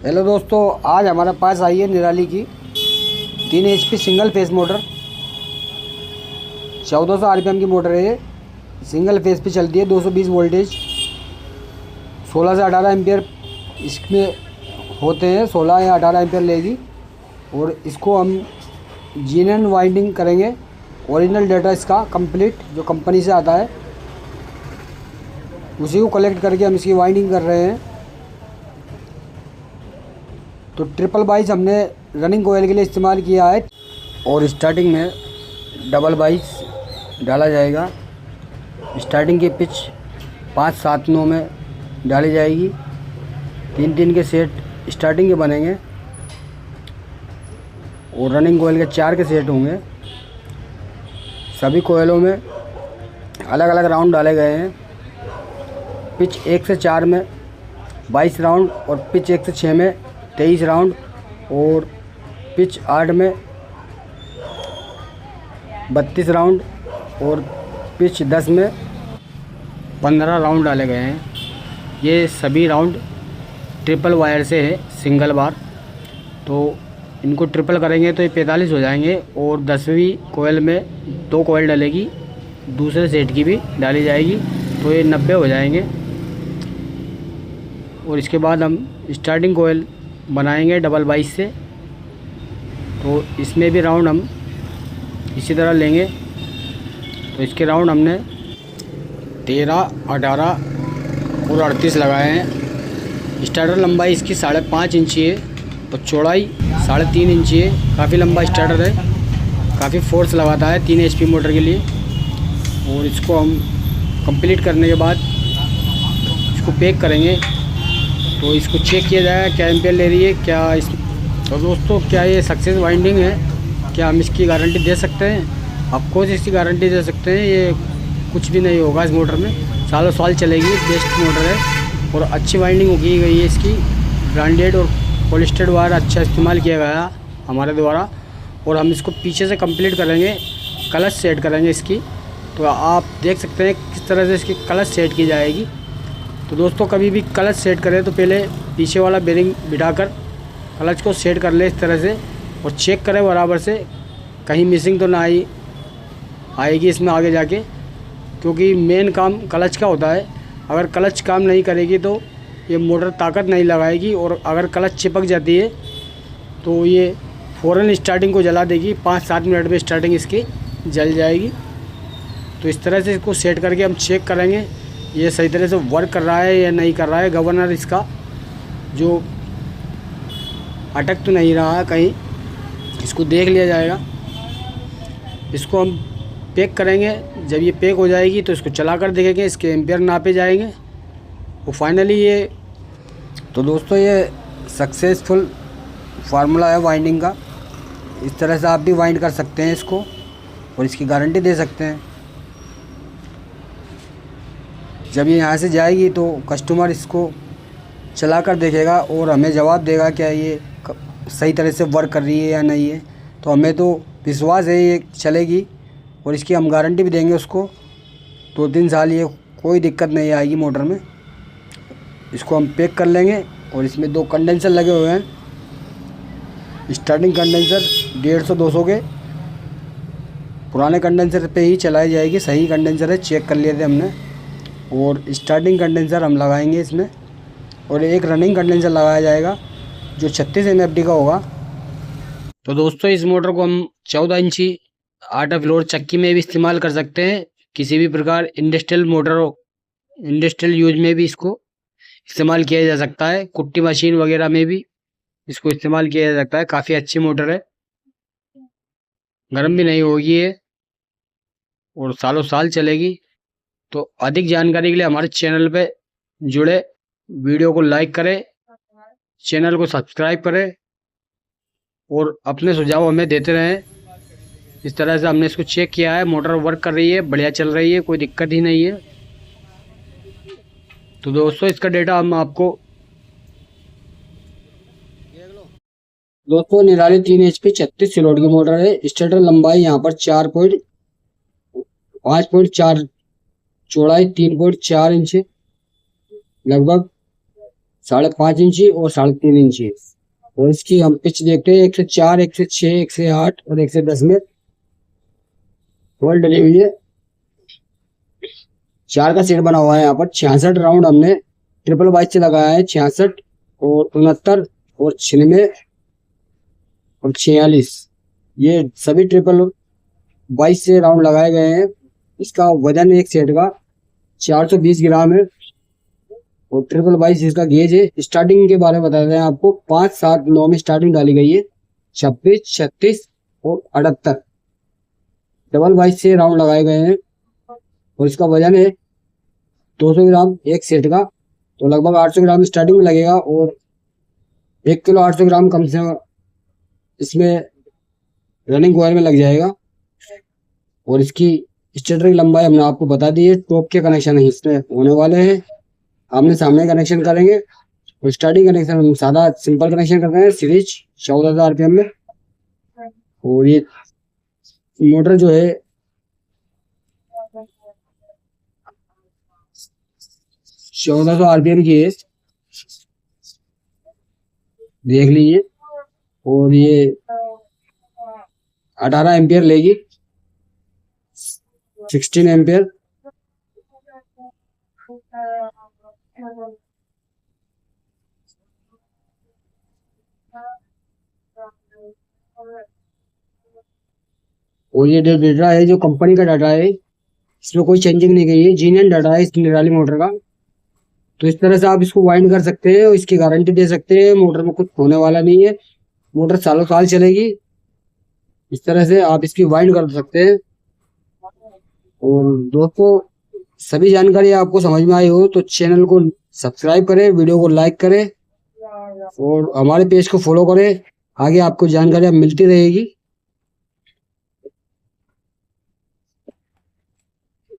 Hello दोस्तों, आज हमारे पास आई है निराली की 3 HP single phase motor. 1400 RPM की मोटर है ये। सिंगल फेस पे चलती है, 220 वोल्टेज, 16 से 18 एम्पियर इसमें होते हैं। 16 या 18 एम्पियर लेगी। और इसको हम जीएनएन वाइंडिंग करेंगे। ओरिजिनल डाटा इसका कंप्लीट जो कंपनी से आता है उसी को कलेक्ट करके हम इसकी वाइंडिंग कर रहे हैं। तो ट्रिपल बाइस हमने रनिंग कोयल के लिए इस्तेमाल किया है। और स्टार्टिंग में डबल बाइस डाला जाएगा। स्टार्टिंग की पिच 5, 7, 9 में डाली जाएगी। 3 के सेट स्टार्टिंग के बनेंगे और रनिंग कोयल के 4 के सेट होंगे। सभी कोयलों में अलग अलग राउंड डाले गए हैं। पिच 1 से 4 में 22 राउंड और पिच 1 से 6 में 23 राउंड और पिच 8 में 32 राउंड और पिच 10 में 15 राउंड डाले गए हैं। ये सभी राउंड ट्रिपल वायर से है, सिंगल बार। तो इनको ट्रिपल करेंगे तो ये 45 हो जाएंगे। और 10वीं कोयल में 2 कोयल डलेगी, दूसरे सेट की भी डाली जाएगी, तो ये 90 हो जाएंगे। और इसके बाद हम स्टार्टिंग कोयल बनाएंगे डबल बाइस से। तो इसमें भी राउंड हम इसी तरह लेंगे। तो इसके राउंड हमने 13, 18 और 38 लगाए हैं। स्टार्टर लंबाई इसकी 5.5 इंची है और चौड़ाई 3.5 इंची है। काफ़ी लंबा स्टार्टर है, काफ़ी फोर्स लगाता है 3 HP मोटर के लिए। और इसको हम कंप्लीट करने के बाद इसको पैक करेंगे। तो इसको चेक किया जाएगा क्या एम्पियर ले रही है, क्या इस। तो दोस्तों, क्या ये सक्सेस वाइंडिंग है? क्या हम इसकी गारंटी दे सकते हैं? आपको इसकी गारंटी दे सकते हैं। ये कुछ भी नहीं होगा इस मोटर में, सालों साल चलेगी। बेस्ट मोटर है और अच्छी वाइंडिंग की गई है इसकी। ब्रांडेड और पॉलिस्टर्ड वायर अच्छा इस्तेमाल किया गया हमारे द्वारा। और हम इसको पीछे से कंप्लीट करेंगे, क्लच सेट करेंगे इसकी। तो आप देख सकते हैं किस तरह से इसकी क्लच सेट की जाएगी। तो दोस्तों, कभी भी क्लच सेट करें तो पहले पीछे वाला बेरिंग बिठाकर क्लच को सेट कर ले इस तरह से, और चेक करें बराबर से, कहीं मिसिंग तो ना आएगी इसमें आगे जाके। क्योंकि मेन काम क्लच का होता है। अगर क्लच काम नहीं करेगी तो ये मोटर ताकत नहीं लगाएगी। और अगर क्लच चिपक जाती है तो ये फ़ौरन स्टार्टिंग को जला देगी। 5-7 मिनट में स्टार्टिंग इसकी जल जाएगी। तो इस तरह से इसको सेट करके हम चेक करेंगे ये सही तरह से वर्क कर रहा है या नहीं कर रहा है। गवर्नर इसका जो अटक तो नहीं रहा है कहीं, इसको देख लिया जाएगा। इसको हम पैक करेंगे। जब ये पैक हो जाएगी तो इसको चला कर देखेंगे, इसके एम्पियर नापे जाएंगे और फाइनली ये। तो दोस्तों, ये सक्सेसफुल फार्मूला है वाइंडिंग का। इस तरह से आप भी वाइंड कर सकते हैं इसको और इसकी गारंटी दे सकते हैं। जब ये यहाँ से जाएगी तो कस्टमर इसको चला कर देखेगा और हमें जवाब देगा क्या ये सही तरह से वर्क कर रही है या नहीं है। तो हमें तो विश्वास है ये चलेगी और इसकी हम गारंटी भी देंगे उसको 2-3 साल। ये कोई दिक्कत नहीं आएगी मोटर में। इसको हम पैक कर लेंगे। और इसमें 2 कंडेंसर लगे हुए हैं। स्टार्टिंग कंडेंसर 150-200 के पुराने कंडेंसर पे ही चलाई जाएगी। सही कंडेंसर है, चेक कर लिए थे हमने। और स्टार्टिंग कंडेंसर हम लगाएंगे इसमें। और एक रनिंग कंडेंसर लगाया जाएगा जो 36 MFD का होगा। तो दोस्तों, इस मोटर को हम 14 इंची 8 फ्लोर चक्की में भी इस्तेमाल कर सकते हैं। किसी भी प्रकार इंडस्ट्रियल मोटर हो, इंडस्ट्रियल यूज में भी इसको इस्तेमाल किया जा सकता है। कुट्टी मशीन वगैरह में भी इसको इस्तेमाल किया जा सकता है। काफ़ी अच्छी मोटर है, गर्म भी नहीं होगी ये और सालों साल चलेगी। तो अधिक जानकारी के लिए हमारे चैनल पे जुड़े, वीडियो को लाइक करें, चैनल को सब्सक्राइब करें और अपने सुझाव हमें देते रहें। इस तरह से हमने इसको चेक किया है, मोटर वर्क कर रही है, बढ़िया चल रही है, कोई दिक्कत ही नहीं है। तो दोस्तों, इसका डेटा हम आपको दोस्तों निराली 3 HP 36 सिलोड की मोटर है। स्टार्टर लंबाई यहाँ पर 5.4, चौड़ाई 3.4 इंच लगभग। 5.5 इंची और 3.5 इंची। और इसकी हम पिच देखते हैं 104, 106, 108 और 110 में बॉल डली हुई है। 4 का सेट बना हुआ है। यहाँ पर 66 राउंड हमने ट्रिपल 22 से लगाया है। 66 और 69 और 96 और 46, ये सभी ट्रिपल 22 से राउंड लगाए गए हैं। इसका वजन एक सेट का 420 ग्राम है और ट्रिपल 22 इसका गेज है। स्टार्टिंग के बारे में बता दें आपको, 5, 7, 9 में स्टार्टिंग डाली गई है। 26, 36 और 78 डबल 22 से राउंड लगाए गए हैं और इसका वजन है 200 ग्राम एक सेट का। तो लगभग 800 ग्राम स्टार्टिंग में लगेगा और 1 किलो 800 ग्राम कम से कम इसमें रनिंग कॉइल में लग जाएगा। और इसकी स्टार्टर की लंबाई हमने आपको बता दी है। टॉप के कनेक्शन इसमें होने वाले हैं, आमने सामने कनेक्शन करेंगे। और स्टार्टिंग कनेक्शन हम सादा सिंपल कनेक्शन कर रहे हैं सीरीज 14,000 RPM में। और ये मोटर जो है 1400 RPM की है, देख लीजिए। और ये 18 एम्पियर लेगी, 16 एम्पियर। और ये डाटा है जो कंपनी का डाटा है, इसमें कोई चेंजिंग नहीं गई है। जीनियन डाटा है इस निराली मोटर का। तो इस तरह से आप इसको वाइंड कर सकते हैं और इसकी गारंटी दे सकते हैं। मोटर में कुछ होने वाला नहीं है, मोटर सालों साल चलेगी। इस तरह से आप इसकी वाइंड कर सकते हैं। और दोस्तों, सभी जानकारी आपको समझ में आई हो तो चैनल को सब्सक्राइब करें, वीडियो को लाइक करें और हमारे पेज को फॉलो करें। आगे आपको जानकारी मिलती रहेगी।